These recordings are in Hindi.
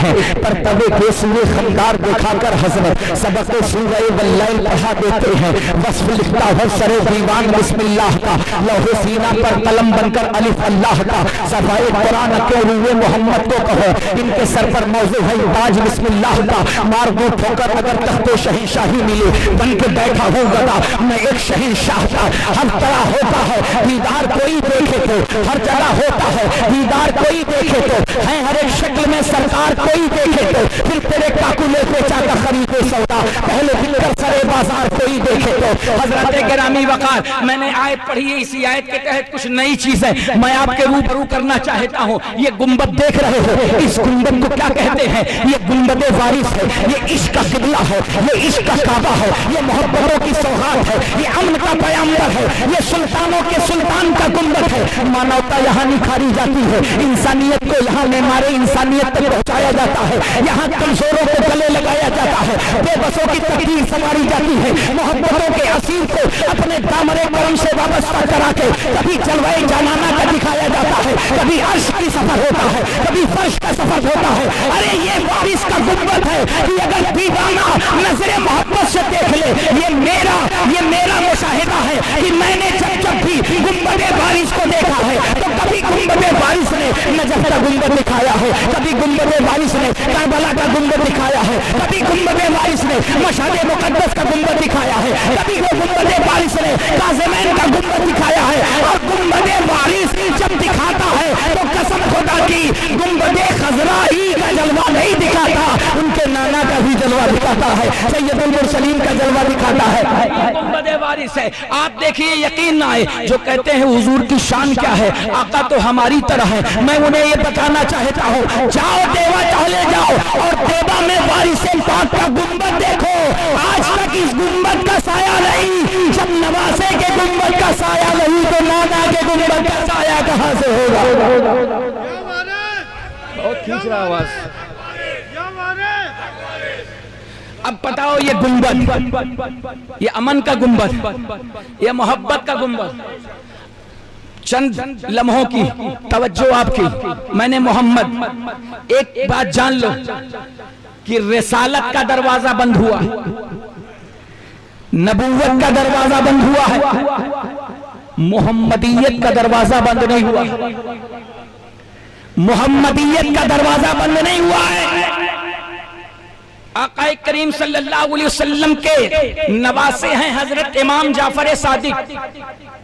पर तवे के सूर्य खंगार दिखाकर हजरत सबक सूरह वल्लैल पढ़ा देते हैं। वस्फ लिखता है सरे दीवान बिस्मिल्लाह का, लौहे सीना पर कलम बनकर अलिफ अल्लाह का। सफाए कुरान के हुए मोहम्मद को कहो, इनके सर पर मौजू है ताज बिस्मिल्लाह का। मार दो ठोकर अगर तख्तो शहीशाही मिले, बन के बैठा हूँ गदा मैं एक शहीशाह का। हर तरह होता है दीदार कोई देखे तो, हर जगह होता है दीदार कोई देखे तो, है हर एक शक्ल में सरकार कोई देखे तो, फिर तेरे काकुले पे चाका खरीदे सौदा, पहले फिर सरे बाजार कोई देखे तो। हजरत गिरामी वकार, मैंने आयत पढ़ी है, इसी आयत के तहत कुछ नई चीज है मैं आपके रूबरू करना चाहता हूँ। ये गुंबद देख रहे हो, इस गुंबद को क्या कहते हैं? ये गुंबद वारिस है, ये इश्क का किबला है, ये इश्क का काबा है, ये मोहब्बतों की सौगात है, ये अमन का पैगंबर है, ये सुल्तानों के सुल्तान का गुंबद है। मानवता यहाँ निखारी जाती है, इंसानियत को यहाँ मारे इंसानियत तक पहुँचाया जाता है, यहाँ कमजोरों को गले लगाया जाता है, बेबसों की तकदीर संवारी जाती है, मोहब्बतों के असीर को अपने दामरे करम से वाबस्ता करा के कभी जलवाए जानाना का दिखाया जाता है, कभी अर्श की सफर होता है, कभी फर्श का सफर होता है। अरे ये वारिस का गुंबद है कि अगर दीवाना नजरे मोहब्बत से देख ले, ये मेरा मुशाहिदा है कि मैंने जब भी गुंबद वारिस को देखा है तो कभी गुंबद वारिस ने नजफ का गुंबद दिखाया है, कभी गुंबद वारिस ने करबला का गुंबद दिखाया है, कभी गुंबद वारिस ने मशहद मुकद्दस का गुंबद दिखाया है, कभी वो गुंबद वारिस ने काज़िमैन का गुंबद दिखाया है। और गुंबद वारिस जब दिखाता है तो कसम खुदा की गुंबद खजरा ही का जलवा नहीं दिखाता, उनके नाना का भी जलवा दिखाता है, सैयदुल मुरसलीन का जलवा दिखाता है। गुंबद वारिस है। आप देखिए, यकीन ना आए जो कहते हैं हुजूर की शान क्या है, आका तो हमारी तरह है। मैं उन्हें ये बताना चाहता हूँ, जाओ देवा चले जाओ और देवा में वारिस पाक का गुंबद देखो। आज तक इस गुंबद का साया नहीं, जब नवासे के गुंबद का साया नहीं तो नाना के गुंबद का साया कहाँ से होगा? बहुत खींच रहा आवाज। अब बताओ, ये गुंबद, ये अमन का गुंबद, ये मोहब्बत का गुंबद। चंद लम्हों की तवज्जो आपकी, मैंने मोहम्मद एक बात जान लो कि रिसालत का दरवाजा बंद हुआ, नबूवत का दरवाजा बंद हुआ है, मोहम्मदियत का दरवाजा बंद नहीं हुआ। मोहम्मदियत का दरवाजा बंद नहीं हुआ है। आक़ाए करीम सल्लल्लाहु अलैहि वसल्लम के नवासे हैं हजरत इमाम जाफर सादिक।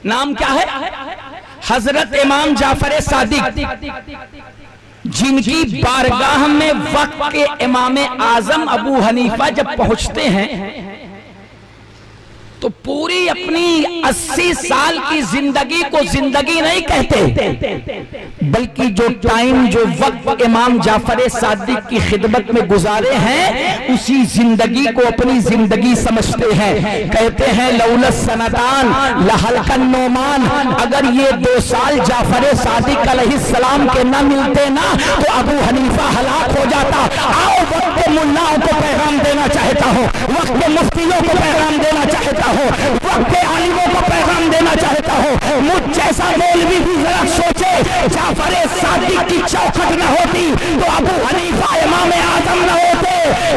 नाम क्या है? हजरत इमाम जाफर सादिक, जिनकी बारगाह में वक्त के इमाम आजम अबू हनीफा जब पहुंचते हैं तो पूरी अपनी 80 साल की जिंदगी को जिंदगी नहीं कहते, बल्कि जो टाइम जो वक्त इमाम जाफर सादिक की खिदमत में गुजारे हैं उसी जिंदगी को अपनी जिंदगी समझते हैं। कहते हैं लौलस सनतान लहलकन नोमान, अगर ये 2 साल जाफर सादिक अलैहिस्सलाम के न मिलते ना तो अबू हनीफा हलाक हो जाता। आओ वक्त के मुल्लाओं को पैगाम देना चाहता हूँ, वक्त के मुफ्तियों को पैगाम देना चाहता हूँ, वक्त के आलिमों को पैगाम देना चाहता हूँ। मुझ जैसा मौलवी भी जरा सोचे, जाफर सादिक की चौखट न होती तो अबू हनीफा इमाम आजम न होते।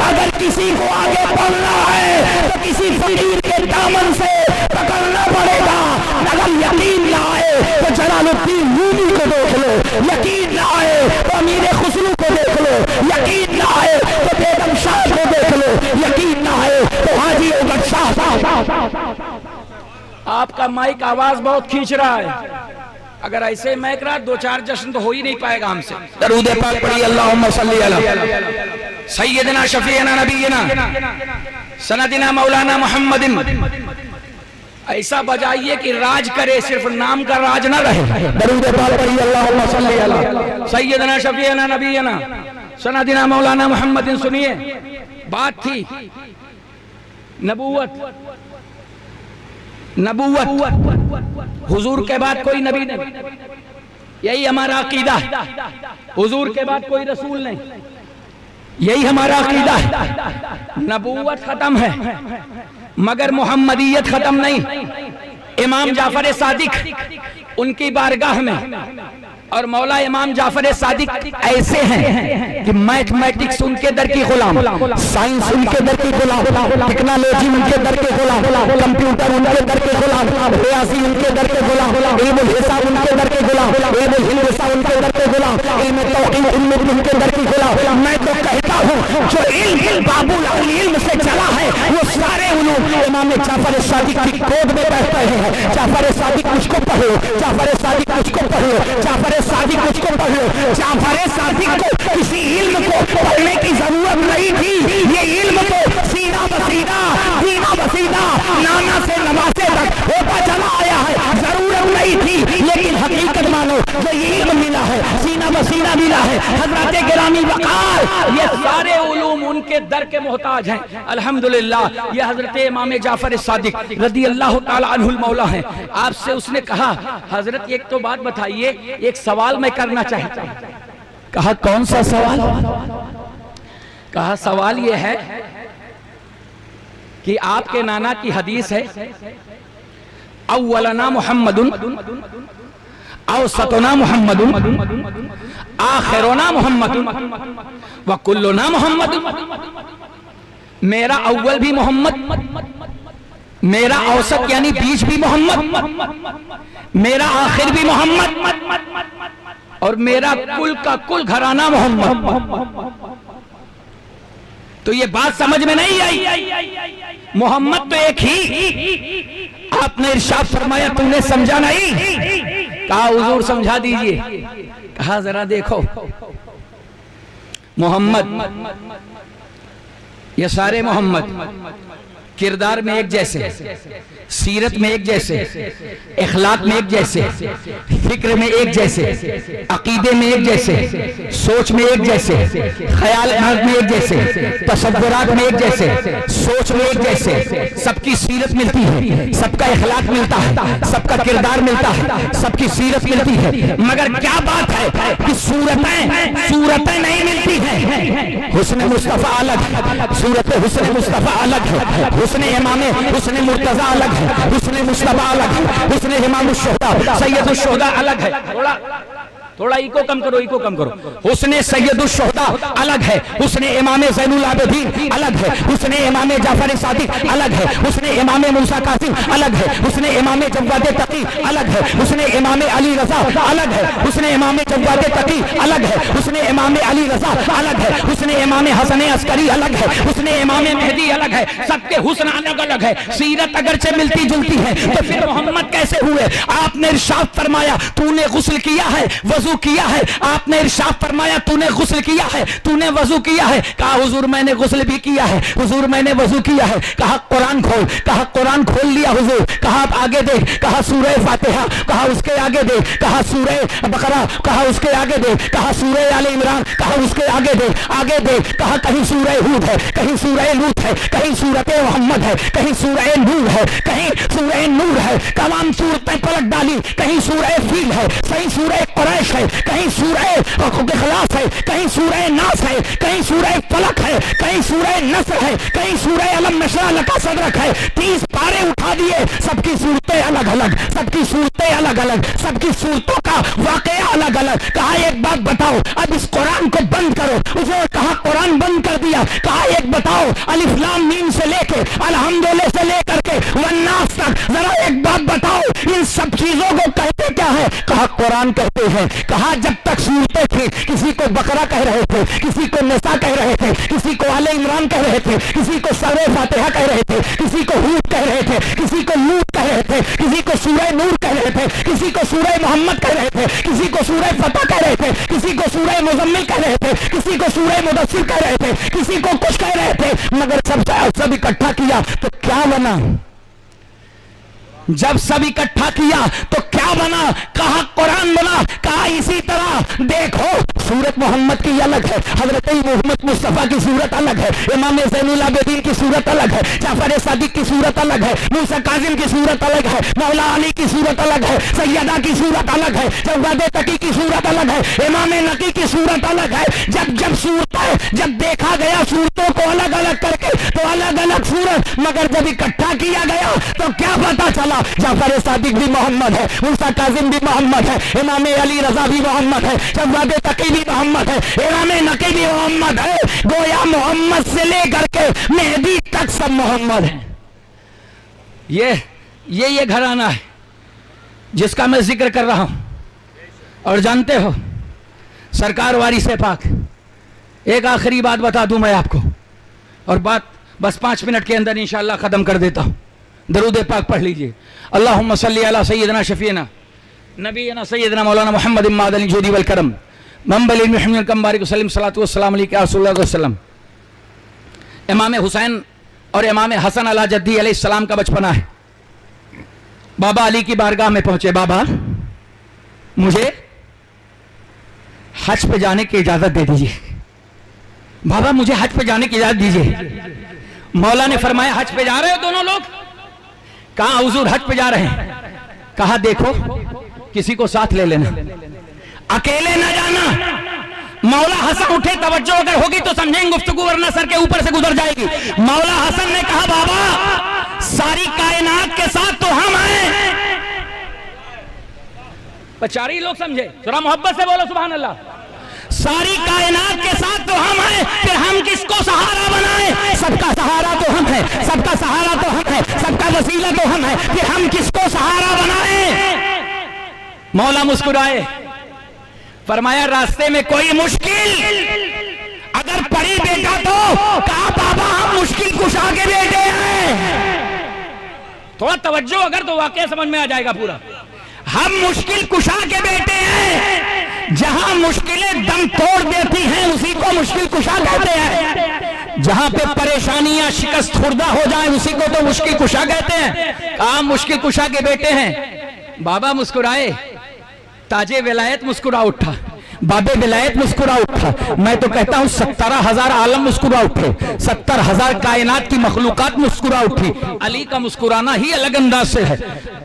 अगर किसी को आगे बढ़ना है तो किसी फकीर के दामन से पकड़ना पड़ेगा। अगर यकीन न आए तो जलालुद्दीन रूमी को देख लो, यकीन न आए तो अमीर खुसरू को देख लो, यकीन न आए तो बेगम शाह को देख लो, यकीन न आए तो हाजी उमर शाह। आपका माइक आवाज बहुत खींच रहा है, अगर ऐसे महक रहा 2-4 जश्न तो हो ही नहीं पाएगा हमसे। दरूद पाक पढ़िए, अल्लाहुम्मा सल्ली अला सय्यदना शफीअना नबीना सनदिना मौलाना मुहम्मदिन। ऐसा बजाइए कि राज करे, सिर्फ नाम का राज ना रहे। दरूद पाक पढ़िए, अल्लाहुम्मा सल्ली अला सय्यदना शफीअना नबीना सनदिना मौलाना मुहम्मदिन। सुनिए, बात थी नबूवत, नबूवत हुजूर के बाद कोई नबी नहीं, यही हमारा अकीदा है। हुजूर के बाद कोई रसूल नहीं, यही हमारा अकीदा है। नबूवत खत्म है मगर मोहम्मदियत खत्म नहीं। इमाम जाफर सादिक उनकी बारगाह में और मौला इमाम जाफर सादिक ऐसे हैं कि मैथमेटिक्स उनके दर की गुलाम, साइंस उनके दर की गुलाम, टेक्नोलॉजी उनके दर के गुलाम, कंप्यूटर उनके दर के गुलाम, रियाजी उनके दर के गुलाम, इल्मुल हिसाब उनके दर के गुलाम, इल्मुल हिसाब उनके दर के गुलाम, इल्म तौहीद उनके दर की गुलाम। मैं तो कहता हूँ जो इल्म बाबुल इल्म से चला है वो सारे उलूम इमाम जाफर सादिक की गोद में बैठते हैं। जाफर सादिक मुझको पढ़ो, जाफर सादिक मुझको पढ़ो, जाफर सादिक मुझको पढ़ो। जाफर सादिक को किसी इल्म को पढ़ने की जरूरत नहीं थी, ये इल्म तो सीधा बसीधा सीधा बसीधा नाना से नवासे तक होता चला आया है। जरूरत नहीं थी, लेकिन हकीकत मानो जो ये इल्म मिला है सीना बसीना मिला है। हजरत गिरामी वकार ये सारे उलूम उनके दर के मोहताज हैं। अल्हम्दुलिल्लाह ये हजरत इमाम जाफर सादिक रदी अल्लाह ताला अन्हुल मौला हैं। आपसे उसने कहा हजरत एक तो बात बताइए, एक सवाल मैं करना चाहता हूं। कहा कौन सा सवाल? कहा सवाल ये है कि आपके नाना की हदीस है अव्वलना मुहम्मदुन औसतुना मुहम्मदुन आखिरुना मुहम्मदुन व कुल्लुना मुहम्मदुन। मेरा अव्वल भी मोहम्मद, मेरा औसत यानी बीच भी मोहम्मद, मेरा आखिर भी मोहम्मद और मेरा कुल का कुल घराना मोहम्मद। तो ये बात समझ में नहीं आई? मोहम्मद तो एक ही। आपने इरशाद फरमाया तूने समझा नहीं? कहा हुजूर समझा दीजिए। कहा जरा देखो मोहम्मद ये सारे मोहम्मद किरदार में एक जैसे, सीरत में एक जैसे, इखलाक में एक जैसे, फिक्र में एक जैसे, अकीदे में एक जैसे, सोच में एक जैसे, ख्यालात में एक जैसे, तसव्वुरात में एक जैसे, सोच में एक जैसे, सबकी सीरत मिलती है, सबका इखलाक मिलता है, सबका किरदार मिलता है, सबकी सीरत मिलती है। मगर क्या बात है कि सूरतें नहीं मिलती हैं। हुस्न मुस्तफा अलग है, सूरत हुस्न मुस्तफा अलग है, हुस्न इमाम हुस्न मुर्तजा अलग है, हुस्न मुस्तफा अलग है, हुस्न इमाम शुहदा सैयद शुहदा अलग है। थोड़ा इको कम करो, इको कम करो। हुस्न सैयद शुहदा अलग है, हुस्न इमाम ज़ैनुल आबिदीन अलग है, हुस्न इमाम जाफर सादिक अलग है, हुस्न इमाम मूसा कासिम अलग है, हुस्न इमाम जव्वाद तकी अलग है, हुस्न इमाम अली रज़ा अलग है, हुस्न इमाम जव्वाद तकी अलग है, हुस्न इमाम अली रज़ा अलग है, हुस्न इमाम हसन अस्करी अलग है, हुस्न इमाम मेहदी अलग है। सबके हुस्न अलग अलग है। सीरत अगरचे मिलती जुलती है तो फिर मोहम्मद कैसे हुए? आपने इरशाद फरमाया तूने गुस्ल किया है, वज़ू किया है। आपने इरशाद फरमाया तूने गुस्ल किया है, तूने वजू किया है। कहा हुजूर मैंने गुस्ल भी किया है, हुजूर मैंने वजू किया है। कहा कुरान खोल, कहा कुरान खोल लिया हुजूर। कहा आप आगे देख, कहा सूरह फातिहा, कहा उसके आगे देख, कहा सूरह बकरा, कहा उसके आगे देख, कहा सूरह आले इमरान, कहा उसके आगे देख, आगे देख। कहा कहीं सूरह हूद है, कहीं सूरह लूत है, कहीं सूरत मोहम्मद है, कहीं सूरह नूर है, कहीं सूरह नूर है। तमाम सूरतें पलट डाली, कहीं सूरह फील है, कहीं सूरह कुरैश है, कहीं सूरह इखलास है, कहीं सूरह नास है, कहीं सूरह फलक है, कहीं सूरह नस्र है, कहीं सूरह अलम नशरा लका सदरक है। 30 पारे उठा दिए, सबकी सूरतें अलग अलग, सबकी सूरतें अलग अलग, सबकी सूरतों का वाकया अलग अलग। कहा एक बात बताओ, अब इस कुरान को बंद करो। उसे कहा कुरान बंद कर दिया। कहा एक बताओ, अलिफ लाम मीम से लेके अल्हम्दुलिल्लाह से लेकर के वन्नास तक जरा एक बात बताओ, इन सब चीजों को कहते क्या है? कहा कुरान कहते हैं। कहा जब तक सूरतें थी, किसी को बकरा कह रहे थे, किसी को निसा कह रहे थे, किसी को आले इमरान कह रहे थे, किसी को सूरह फातिहा कह रहे थे, किसी को हूद कह रहे थे, किसी को लूत कह रहे थे, किसी को सूरह नूर कह रहे थे, किसी को सूरह मोहम्मद कह रहे थे, किसी को सूरह फतह कह रहे थे, किसी को सूरह मुज़म्मिल कह रहे थे, किसी को सूरह मुदस्सिर कह रहे थे, किसी को कुछ कह रहे थे। मगर सब इकट्ठा किया तो क्या बना? जब सब इकट्ठा किया तो क्या बना? कहा कुरान बना। कहा इसी तरह देखो सूरत मोहम्मद की अलग है, हजरत मोहम्मद मुस्तफा की सूरत अलग है, इमाम ज़ैनुल आबिदीन की सूरत अलग है, जाफर सादिक की सूरत अलग है, मूसा काज़िम की सूरत अलग है, मौला अली की सूरत अलग है, सैयदा की सूरत अलग है, जव्वाद तकी की सूरत अलग है, इमाम नकी की सूरत अलग है। जब सूरत जब देखा गया सूरतों को अलग अलग करके तो अलग अलग सूरत मगर जब इकट्ठा किया गया तो क्या पता चला, जाफर सादिक भी मोहम्मद है, मूसा काजिम भी मोहम्मद है, इमाम अली रजा भी मोहम्मद है, जवाद तकी भी मोहम्मद है, इमाम नकी भी मोहम्मद है। गोया मोहम्मद से लेकर के मेहदी तक सब मोहम्मद है। ये घराना है जिसका मैं जिक्र कर रहा हूं। और जानते हो सरकार वारी से पाक, एक आखिरी बात बता दूं मैं आपको, और बात बस 5 मिनट के अंदर इंशाअल्लाह खत्म कर देता हूं। दरूद पाक पढ़ लीजिए। अल्लाहुम्मा सल्ली अला सय्यिदना शफीना नबीना सय्यिदना मौलाना मुहम्मद इम्माद अली जुदी वल करम मम्बल मुहम्मद कम बारिक वसल्लम सल्लल्लाहु वसल्लम अलैहि रसूलुल्लाह वसल्लम। इमाम हुसैन और इमाम हसन अला जद्दी अलैहिस्सलाम का बचपना है। बाबा अली की बारगाह में पहुंचे, बाबा मुझे हज पे जाने की इजाजत दे दीजिए, बाबा मुझे हज पे जाने की इजाजत दीजिए। मौला ने फरमाया हज पे जा रहे हो दोनों लोग? कहा हुजूर हज पे जा रहे हैं। कहा देखो किसी को साथ ले लेना, अकेले न जाना। मौला हसन उठे, तवज्जो अगर होगी तो समझेंगे गुफ्तगू, वरना सर के ऊपर से गुजर जाएगी। मौला हसन ने कहा बाबा सारी कायनात के साथ तो हम हैं। पचारी लोग समझे, थोड़ा मोहब्बत से बोलो सुभान अल्लाह। सारी कायनात के साथ तो हम हैं, फिर हम किसको सहारा बनाएं? सबका सहारा तो हम हैं, सबका सहारा तो हम हैं, सबका वसीला तो हम हैं, फिर हम किसको सहारा बनाएं? मौला मुस्कुराए, फरमाया रास्ते में कोई मुश्किल अगर पड़ी बेटा तो कहा बाबा हम मुश्किल कुशा के बेटे हैं। थोड़ा तवज्जो अगर तो वाकया समझ में आ जाएगा पूरा। हम मुश्किल कुशा के बेटे हैं। जहां मुश्किलें दम तोड़ देती हैं उसी को मुश्किल कुशा कहते हैं। जहां पे परेशानियां शिकस्त खुर्दा हो जाए उसी को तो मुश्किल कुशा कहते हैं। आप मुश्किल कुशा के बेटे हैं। बाबा मुस्कुराए, ताजे विलायत मुस्कुरा उठा, बाबे विलायत मुस्कुरा उठा। मैं तो कहता हूं 17,000 आलम मुस्कुरा उठे, 70,000 कायनात की मखलूकात मुस्कुरा उठी। अली का मुस्कुराना ही अलग अंदाज से है।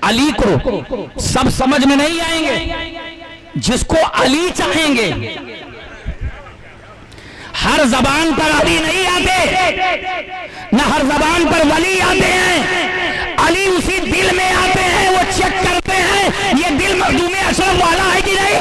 अली को सब समझ में नहीं आएंगे, जिसको अली चाहेंगे। हर जबान पर अली नहीं आते, न हर जबान पर वली आते हैं। अली उसी दिल में आते हैं, वो चेक करते हैं ये दिल मखदूम अशरफ वाला है कि नहीं,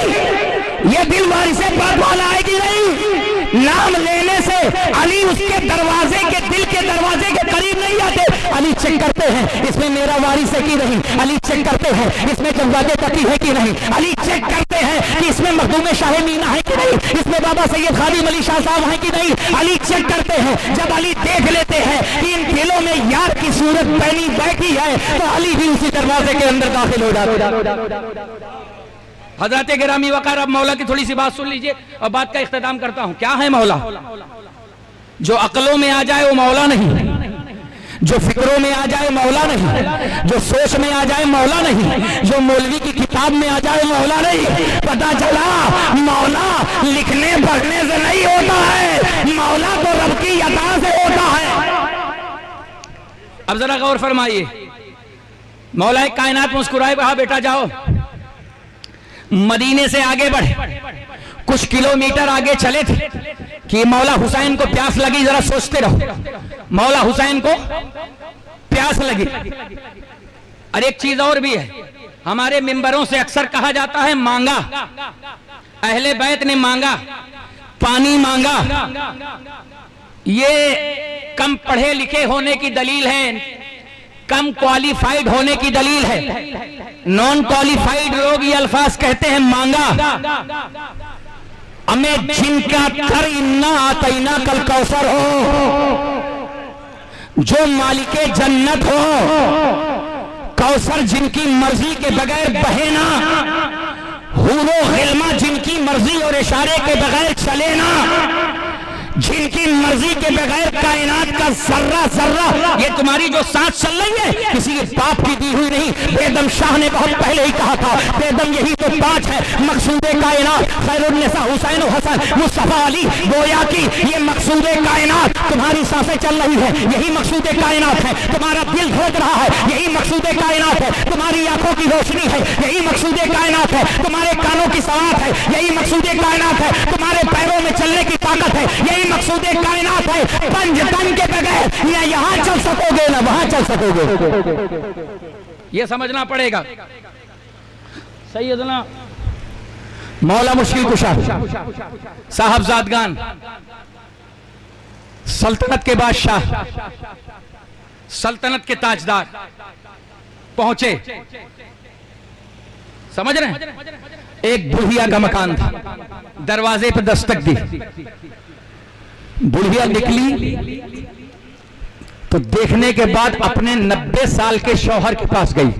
ये दिल वारिस पाक वाला है कि नहीं। नाम लेने से अली उसके दरवाजे के दिल के दरवाजे के करीब नहीं आते। अली चेक करते हैं इसमें मेरा वारिस है कि नहीं, अली चेक करते हैं इसमें जवादे तकी है कि नहीं, अली चेक करते हैं कि इसमें मखदूम शाह मीना है कि नहीं, इसमें बाबा सैयद खादिम अली शाह साहब है कि नहीं। अली चेक करते हैं। जब अली देख लेते हैं कि इन दिलों में यार की सूरत बनी बैठी है तो अली भी उसी दरवाजे के अंदर दाखिल हो जाते। हजरत गिरामी वकार, अब मौला की थोड़ी सी बात सुन लीजिए और बात का इख्तिताम करता हूं। क्या है मौला? जो अकलों में आ जाए वो मौला नहीं, जो फिक्रों में आ जाए मौला नहीं, जो सोच में आ जाए मौला नहीं, जो मौलवी की किताब में आ जाए मौला नहीं। पता चला मौला लिखने पढ़ने से नहीं होता है, मौला तो रब की अता से होता है। अब जरा गौर फरमाइए, मौला कायनात मुस्कुराए, कहा बेटा जाओ मदीने से आगे बढ़े। कुछ किलोमीटर आगे चले थे कि मौला हुसैन को प्यास लगी। जरा सोचते रहो, मौला हुसैन को प्यास लगी। और एक चीज और भी है, हमारे मिंबरों से अक्सर कहा जाता है मांगा, अहले बैत ने मांगा, पानी मांगा। ये कम पढ़े लिखे होने की दलील है, कम क्वालिफाइड होने की दलील है। नॉन क्वालिफाइड लोग ये अल्फाज कहते हैं मांगा। हमें जिनका कर इन्ना आतना कल कौसर हो, जो मालिके जन्नत हो, कौसर जिनकी मर्जी के बगैर बहे ना, हूरो गिल्मा जिनकी मर्जी और इशारे के बगैर चले ना, जिनकी मर्जी के बगैर कायनात का जर्रा जर्रा, ये तुम्हारी जो सांस चल रही है किसी के बाप की दी हुई नहीं। बेदम शाह ने बहुत पहले ही कहा था, बेदम यही तो 5 है मकसूदे कायनात, खैरुन्निसा हुसैन हसन मुस्तफा अली। गोया की ये मकसूदे कायनात तुम्हारी सांसें चल रही है, यही मकसूद कायनात है। तुम्हारा दिल धड़क रहा है, यही मकसूद कायनात है। तुम्हारी आंखों की रोशनी है, यही मकसूद कायनात है। तुम्हारे कानों की सवात है, यही मकसूद कायनात है। तुम्हारे पैरों में चलने की ताकत है, यही मकसूद कायनात है। पंज तन के बगैर न यहां चल सकोगे न वहां चल सकोगे। ये समझना पड़ेगा। सैयदना मौला मुश्किल कुशा साहबजादगान, सल्तनत के बादशाह, सल्तनत के ताजदार पहुंचे। समझ रहे हैं? एक बुढ़िया का मकान था, दरवाजे पर दस्तक दी, बुढ़िया निकली तो देखने के बाद अपने 90 साल के शौहर के पास गई।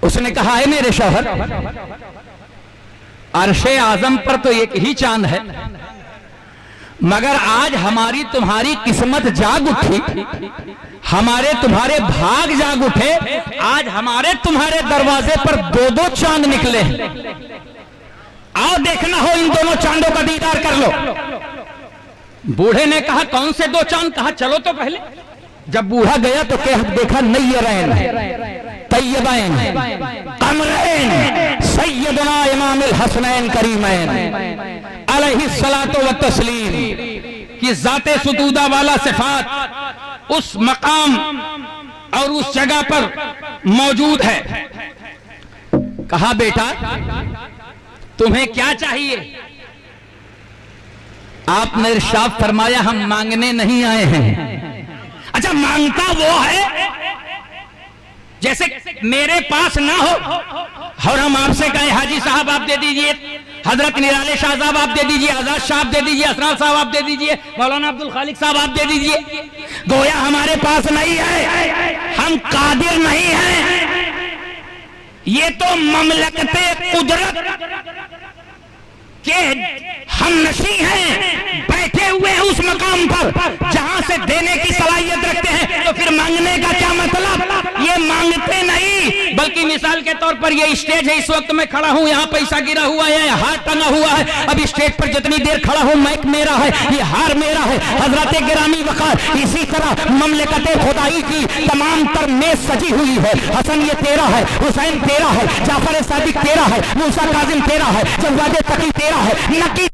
उसने कहा, है मेरे शौहर, अर्शे आजम पर तो एक ही चांद है, मगर आज हमारी तुम्हारी किस्मत जाग उठी, हमारे तुम्हारे भाग जाग उठे। आज हमारे तुम्हारे दरवाजे पर 2-2 चांद निकले। आओ देखना हो इन दोनों चांदों का दीदार कर लो। बूढ़े ने कहा, कौन से 2 चांद? कहा, चलो तो पहले। जब बूढ़ा गया तो क्या देखा, नय्यरैन तय्यबैन कमरैन सैयदना इमामुल हसनैन करीमैन अलैहिस्सलातु व तस्लीम कि जाते सुदूदा वाला सिफात उस मकाम और उस जगह पर मौजूद है। कहा, बेटा तुम्हें क्या चाहिए? आपने इरशाद फरमाया, हम मांगने नहीं आए हैं। अच्छा, मांगता वो है जैसे मेरे पास ना हो और हम आपसे कहें, हाजी साहब आप दे दीजिए, हजरत निराले शाह साहब आप दे दीजिए, आजाद शाह आप दे दीजिए, असरार साहब आप दे दीजिए, मौलाना अब्दुल खालिक साहब आप दे दीजिए। गोया हमारे पास नहीं है, हम कादिर नहीं हैं। ये तो ममलकते कुदरत के हम नशी हैं, बैठे हुए हैं उस मकाम पर जहां से देने की सलाहियत रखते हैं। तो फिर मांगने का क्या मतलब? ये मांगते नहीं, बल्कि मिसाल के तौर पर ये स्टेज है, इस वक्त मैं खड़ा हूं, यहाँ पैसा गिरा हुआ है, हार टंगा हुआ है। अब स्टेज पर जितनी देर खड़ा हूं, माइक मेरा है, ये हार मेरा है। हजरत गिरामी वकार, इसी तरह ममलकते खुदाई की तमाम तर मेज सजी हुई है। हसन ये तेरा है, हुसैन तेरा है, जाफर सादिक तेरा है, मूसा काजिम तेरा है, जवाद तकी तेरा है, नकी